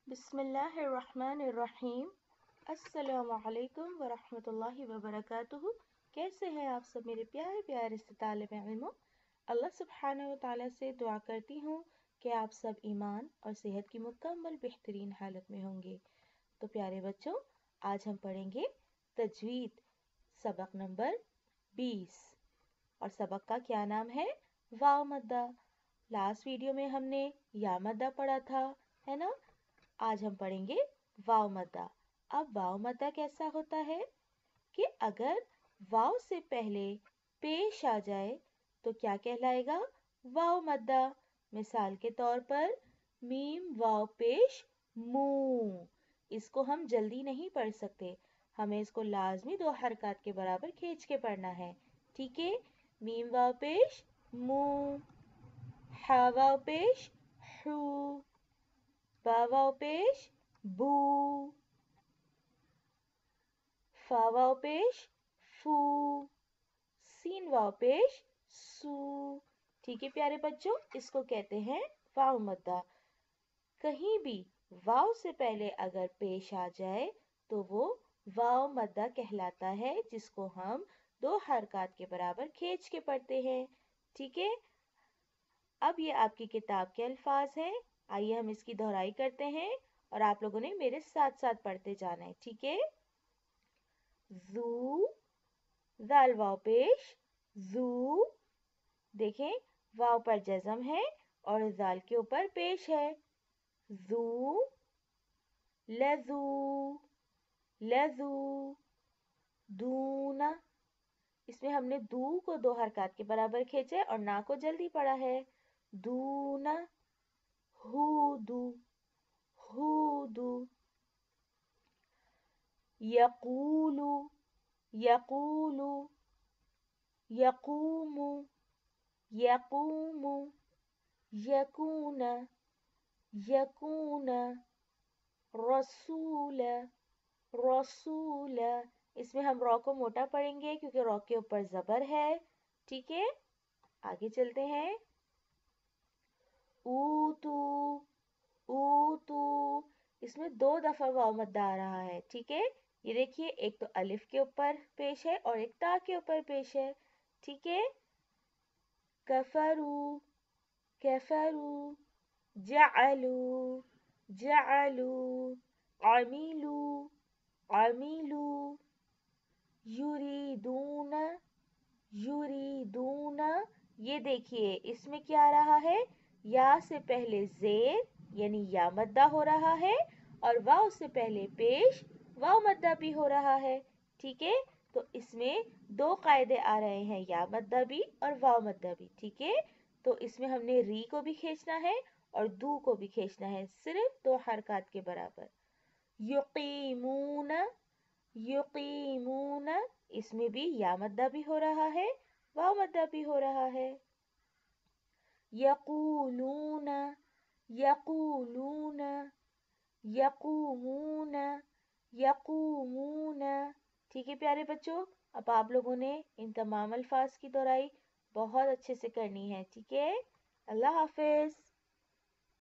बिस्मिल्लाहिर्रहमानिर्रहीम। अस्सलामु अलैकुम वरहमतुल्लाहि वबरकातुहू। कैसे हैं आप सब मेरे प्यारे प्यारे से तालिब इल्मों। अल्लाह सुब्हानहू व तआला से दुआ करती हूँ कि आप सब ईमान और सेहत की मुकम्मल बेहतरीन हालत में होंगे। तो प्यारे बच्चों, आज हम पढ़ेंगे तजवीद सबक नंबर 20 और सबक का क्या नाम है? वाव मद्दा। लास्ट वीडियो में हमने या मद्दा पढ़ा था, है ना। आज हम पढ़ेंगे वाव मद्दा। अब वाव मद्दा कैसा होता है कि अगर वाव से पहले पेश आ जाए तो क्या कहलाएगा? वाव मद्दा। मिसाल के तौर पर मीम वाव पेश मू। इसको हम जल्दी नहीं पढ़ सकते, हमें इसको लाजमी 2 हरकत के बराबर खींच के पढ़ना है। ठीक है। मीम वाव पेश मू, हा वाव पेश हू, बा वाव पेश बू, फा वाव पेश फू, सीन वाव पेश सू। ठीक है प्यारे बच्चों, इसको कहते हैं वाव मद्दा। कहीं भी वाव से पहले अगर पेश आ जाए तो वो वाव मद्दा कहलाता है, जिसको हम 2 हरकत के बराबर खींच के पढ़ते हैं। ठीक है। अब ये आपकी किताब के अल्फाज हैं। आइए हम इसकी दोहराई करते हैं और आप लोगों ने मेरे साथ साथ पढ़ते जाना है। ठीक है। जू, जाल वाव पेश जू। देखें, वाव पर जज़म है और जाल के ऊपर पेश है। जू, लजू, लजू, दूना। इसमें हमने दू को 2 हरकत के बराबर खींचा है और ना को जल्दी पढ़ा है। दूना, हुदू, हुदू, यकूलू, यकूलू, यकूमू, यकूमू, यकूना, यकूना, रसूला, रसूला। इसमें हम रॉ को मोटा पढ़ेंगे क्योंकि रॉ के ऊपर जबर है। ठीक है। आगे चलते हैं। ऊतू, ऊतू। इसमें 2 दफा वाव मद्दा आ रहा है। ठीक है। ये देखिए, एक तो अलिफ के ऊपर पेश है और एक ता के ऊपर पेश है। ठीक है। कफरू, कफरू, जअलू, जअलू, अमीलू, अमीलू, युरीदूना, युरीदूना। ये देखिए, इसमें क्या आ रहा है? या से पहले जेर यानी या मद्दा हो रहा है और वाव से पहले पेश वाव मद्दा भी हो रहा है। ठीक है। तो इसमें 2 कायदे आ रहे हैं, या मद्दा भी और वाव मद्दा भी। ठीक है। तो इसमें हमने री को भी खींचना है और दू को भी खींचना है, सिर्फ 2 हरकत के बराबर। युकीमूना, युकीमूना। इसमें भी या मद्दा भी हो रहा है, वाव मद्दा भी हो रहा है। यकूलूना, यकूलूना, यकूमूना, यकूमूना। ठीक है प्यारे बच्चों, अब आप लोगों ने इन तमाम अल्फाज की दोहराई बहुत अच्छे से करनी है। ठीक है। अल्लाह हाफिज।